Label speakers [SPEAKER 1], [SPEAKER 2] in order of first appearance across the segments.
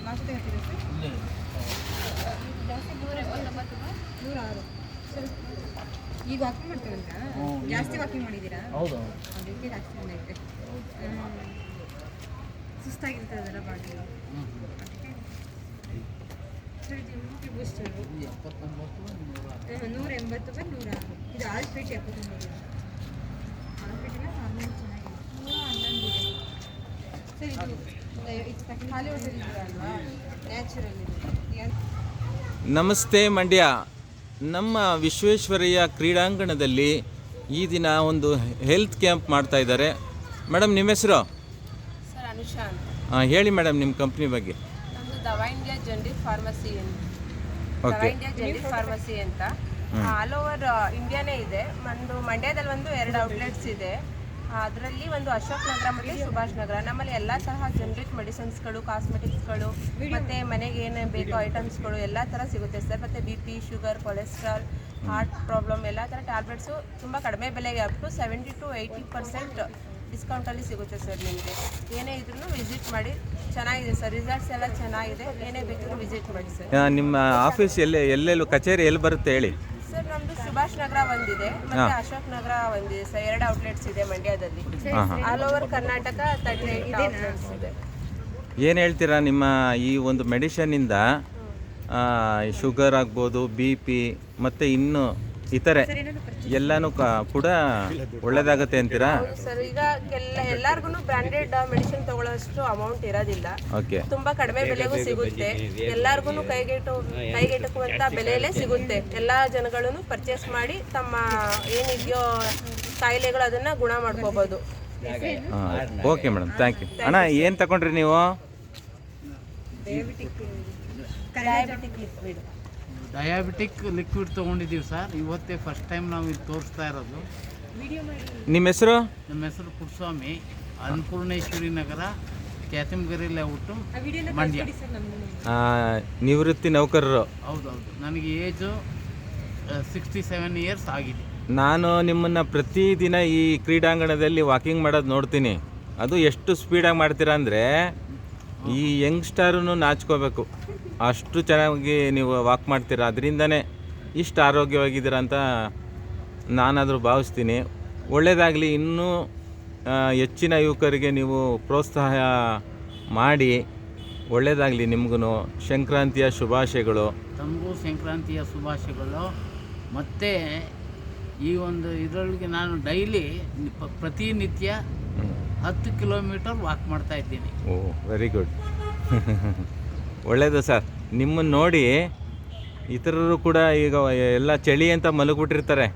[SPEAKER 1] ಮಾಸುತಿ ಹಾಕಿದ್ರೆ ಸರ್
[SPEAKER 2] ಇಲ್ಲೇ
[SPEAKER 1] ಜಾಸ್ತಿ 106 ಸರ್. ಈಗ ವಾಕಿಂಗ್ ಮಾಡ್ತೀರಂತ ಜಾಸ್ತಿ ವಾಕಿಂಗ್ ಮಾಡಿದ್ದೀರಾ?
[SPEAKER 2] ಹೌದು
[SPEAKER 1] ಅದಕ್ಕೆ ಜಾಸ್ತಿ ಬಂದೈತೆ. ಸುಸ್ತಾಗಿರ್ತದಲ್ಲ ಬಾಡಿ. ಸರ್ ಇದು ಇಮ್ಯುನಿಟಿ ಬೂಸ್ಟರು 189 106. ಇದು ಆಲ್ಫೇಟ್ 79. ಆಲ್ಫೇಟಿನ ಹಾರ್ಮೋನ್ ಚೆನ್ನಾಗಿದೆ 111 ಸರ್. ಇದು ಖಾಲಿ ಹೊಟ್ಟೆಲಿದ್ದೀರ ಅಲ್ವಾ, ನ್ಯಾಚುರಲ್ ಇದೆ.
[SPEAKER 3] ನಮಸ್ತೆ ಮಂಡ್ಯ. ನಮ್ಮ ವಿಶ್ವೇಶ್ವರಯ್ಯ ಕ್ರೀಡಾಂಗಣದಲ್ಲಿ ಈ ದಿನ ಒಂದು ಹೆಲ್ತ್ ಕ್ಯಾಂಪ್ ಮಾಡ್ತಾ ಇದ್ದಾರೆ. ಮೇಡಮ್ ನಿಮ್ಮ ಹೆಸರು?
[SPEAKER 4] ಸರ್ ಅನುಷಾ ಅಂತ.
[SPEAKER 3] ಹೇಳಿ ಮೇಡಮ್ ನಿಮ್ಮ ಕಂಪ್ನಿ ಬಗ್ಗೆ.
[SPEAKER 4] ನಮ್ಮದು ದವಾ ಇಂಡಿಯಾ ಜನರಿಕ್ ಫಾರ್ಮಸಿ ಅಂತ.
[SPEAKER 3] ಓಕೆ.
[SPEAKER 4] ದವಾ ಇಂಡಿಯಾ ಜನರಿಕ್ ಫಾರ್ಮಸಿ ಅಂತ ಆಲ್ ಓವರ್ ಇಂಡಿಯಾನೇ ಇದೆ. ಒಂದು ಮಂಡ್ಯದಲ್ಲಿ ಒಂದು 2 ಔಟ್ಲೆಟ್ಸ್ ಇದೆ. ಅದರಲ್ಲಿ ಒಂದು ಅಶೋಕ್ ನಗರ ಮತ್ತು ಸುಭಾಷ್ ನಗರ. ನಮ್ಮಲ್ಲಿ ಎಲ್ಲ ತರಹ ಜನರಿಕ್ ಮೆಡಿಸಿನ್ಸ್ಗಳು, ಕಾಸ್ಮೆಟಿಕ್ಸ್ಗಳು ಮತ್ತು ಮನೆಗೆ ಏನು ಬೇಕೋ ಐಟಮ್ಸ್ಗಳು ಎಲ್ಲ ಥರ ಸಿಗುತ್ತೆ ಸರ್. ಮತ್ತು BP, sugar, cholesterol, heart problem ಎಲ್ಲ ಥರ ಟ್ಯಾಬ್ಲೆಟ್ಸು ತುಂಬ ಕಡಿಮೆ ಬೆಲೆಗೆ ಅಪ್ ಟು 70 to 80% ಡಿಸ್ಕೌಂಟಲ್ಲಿ ಸಿಗುತ್ತೆ ಸರ್. ನಿಮಗೆ ಏನೇ ಇದ್ರೂ ವಿಸಿಟ್ ಮಾಡಿ, ಚೆನ್ನಾಗಿದೆ ಸರ್. ರಿಸಲ್ಟ್ಸ್ ಎಲ್ಲ ಚೆನ್ನಾಗಿದೆ. ಏನೇ ಬೇಕಿದ್ರೂ ವಿಸಿಟ್ ಮಾಡಿ ಸರ್.
[SPEAKER 3] ನಿಮ್ಮ ಆಫೀಸ್ ಎಲ್ಲೆಲ್ಲೂ ಕಚೇರಿ ಎಲ್ಲಿ ಬರುತ್ತೆ ಹೇಳಿ?
[SPEAKER 4] ಸರ್ ನಮ್ಮದು ಸುಭಾಷ್ ನಗರ ಒಂದಿದೆ ಮತ್ತು ಅಶೋಕ್ ನಗರ ಒಂದಿದೆ ಸರ್. 2 ಔಟ್ಲೆಟ್ಸ್ ಇದೆ ಮಂಡ್ಯದಲ್ಲಿ. ಆಲ್ ಓವರ್ ಕರ್ನಾಟಕ 38 ಔಟ್ಲೆಟ್ಸ್ ಇದೆ.
[SPEAKER 3] ಏನು ಹೇಳ್ತೀರಾ ನಿಮ್ಮ ಈ ಒಂದು ಮೆಡಿಷನ್ನಿಂದ ಶುಗರ್ ಆಗ್ಬೋದು, BP ಮತ್ತು ಇನ್ನು ಇತರೆ ಎಲ್ಲನೂ ಕೂಡ ಒಳ್ಳೇದಾಗತ್ತೆ ಅಂತೀರಾ?
[SPEAKER 4] ಸರ್ ಈಗ ಎಲ್ಲರಿಗೂ ಬ್ರಾಂಡೆಡ್ ಮೆಡಿಸಿನ್ ತಗೊಳ್ಳೋಷ್ಟು ಅಮೌಂಟ್ ಇರೋದಿಲ್ಲ.
[SPEAKER 3] ಓಕೆ.
[SPEAKER 4] ತುಂಬಾ ಕಡಿಮೆ ಬೆಲೆಗೂ ಸಿಗುತ್ತೆ. ಎಲ್ಲರಿಗೂ ಕೈಗೆಟುಕುವಂತ ಬೆಲೆಯಲ್ಲೇ ಸಿಗುತ್ತೆ. ಎಲ್ಲ ಜನಗಳನ್ನು ಪರ್ಚೇಸ್ ಮಾಡಿ ತಮ್ಮ ಏನಿದೆಯೋ ಕಾಯಿಲೆಗಳು ಅದನ್ನ ಗುಣ ಮಾಡ್ಕೋಬಹುದು.
[SPEAKER 3] Okay madam, thank you. ಅಣ್ಣ ಏನು ತಗೊಂಡ್ರಿ ನೀವು?
[SPEAKER 2] ಡಯಾಬಿಟಿಕ್ ಲಿಕ್ವಿಡ್ ತೊಗೊಂಡಿದ್ದೀವಿ ಸರ್. ಇವತ್ತೇ ಫಸ್ಟ್ ಟೈಮ್ ನಾವು ಇಲ್ಲಿ ತೋರಿಸ್ತಾ ಇರೋದು.
[SPEAKER 3] ನಿಮ್ಮ ಹೆಸರು?
[SPEAKER 2] ನಮ್ಮ ಹೆಸರು ಪುಟ್ಟಸ್ವಾಮಿ, ಅನ್ನಪೂರ್ಣೇಶ್ವರಿ ನಗರ, ಕ್ಯಾತಂಗರಿ ಲೇಔಟು, ಮಂಡ್ಯ.
[SPEAKER 3] ನಿವೃತ್ತಿ ನೌಕರರು?
[SPEAKER 2] ಹೌದೌದು. ನನಗೆ ಏಜು 67 ಇಯರ್ಸ್ ಆಗಿದೆ.
[SPEAKER 3] ನಾನು ನಿಮ್ಮನ್ನು ಪ್ರತಿದಿನ ಈ ಕ್ರೀಡಾಂಗಣದಲ್ಲಿ ವಾಕಿಂಗ್ ಮಾಡೋದು ನೋಡ್ತೀನಿ. ಅದು ಎಷ್ಟು ಸ್ಪೀಡಾಗಿ ಮಾಡ್ತೀರಾ ಅಂದರೆ ಈ ಯಂಗ್ಸ್ಟರೂ ನಾಚ್ಕೋಬೇಕು, ಅಷ್ಟು ಚೆನ್ನಾಗಿ ನೀವು ವಾಕ್ ಮಾಡ್ತೀರಾ. ಅದರಿಂದನೇ ಇಷ್ಟು ಆರೋಗ್ಯವಾಗಿದ್ದೀರ ಅಂತ ನಾನಾದರೂ ಭಾವಿಸ್ತೀನಿ. ಒಳ್ಳೆಯದಾಗಲಿ. ಇನ್ನೂ ಹೆಚ್ಚಿನ ಯುವಕರಿಗೆ ನೀವು ಪ್ರೋತ್ಸಾಹ ಮಾಡಿ. ಒಳ್ಳೆಯದಾಗಲಿ ನಿಮಗೂ. ಸಂಕ್ರಾಂತಿಯ ಶುಭಾಶಯಗಳು.
[SPEAKER 2] ತಮಗೂ ಸಂಕ್ರಾಂತಿಯ ಶುಭಾಶಯಗಳು. ಮತ್ತು ಈ ಒಂದು ಇದರೊಳಗೆ ನಾನು ಡೈಲಿ ಪ್ರತಿನಿತ್ಯ 10 ಕಿಲೋಮೀಟರ್ ವಾಕ್ ಮಾಡ್ತಾ ಇದ್ದೀನಿ.
[SPEAKER 3] ಓ, ವೆರಿ ಗುಡ್. ಒಳ್ಳೆಯದು ಸರ್. ನಿಮ್ಮನ್ನು ನೋಡಿ ಇತರರು ಕೂಡ ಈಗ ಎಲ್ಲ ಚಳಿ ಅಂತ ಮಲಗಿಬಿಟ್ಟಿರ್ತಾರೆ.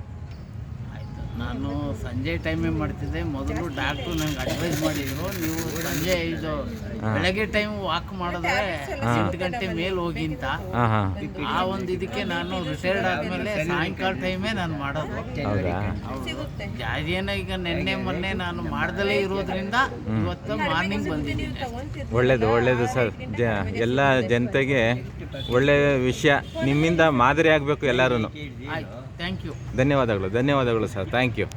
[SPEAKER 2] ಆಯಿತು. ನಾನು ಸಂಜೆ ಟೈಮೇ ಮಾಡ್ತಿದ್ದೆ. ಮೊದಲು ಡಾಕ್ಟ್ರು ನನಗೆ ಅಡ್ವೈಸ್ ಮಾಡಿದರು, ನೀವು ಸಂಜೆ ಬೆಳಗ್ಗೆ ಟೈಮ್ ವಾಕ್ ಮಾಡಿದ್ರೆ 8 ಗಂಟೆ ಮೇಲೆ ಹೋಗಿ ಅಂತ. ಆ ಒಂದು ಇದಕ್ಕೆ ನಾನು ರಿಟೈರ್ಡ್ ಆದಮೇಲೆ ಸಾಯಂಕಾಲ ಟೈಮೇ ನಾನು ಮಾಡೋದು. ಅದೇನೋ ಈಗ ಮೊನ್ನೆ ನಾನು ಮಾಡ್ದಲೇ ಇರೋದ್ರಿಂದ ಇವತ್ತು ಮಾರ್ನಿಂಗ್ ಬಂದಿದ್ದೀನಿ.
[SPEAKER 3] ಒಳ್ಳೆಯದು ಸರ್. ಎಲ್ಲ ಜನತೆಗೆ ಒಳ್ಳೆಯ ವಿಷಯ. ನಿಮ್ಮಿಂದ ಮಾದರಿ ಆಗಬೇಕು ಎಲ್ಲರೂ.
[SPEAKER 2] ಆಯ್ತು, ಥ್ಯಾಂಕ್ ಯು.
[SPEAKER 3] ಧನ್ಯವಾದಗಳು ಸರ್. Thank you.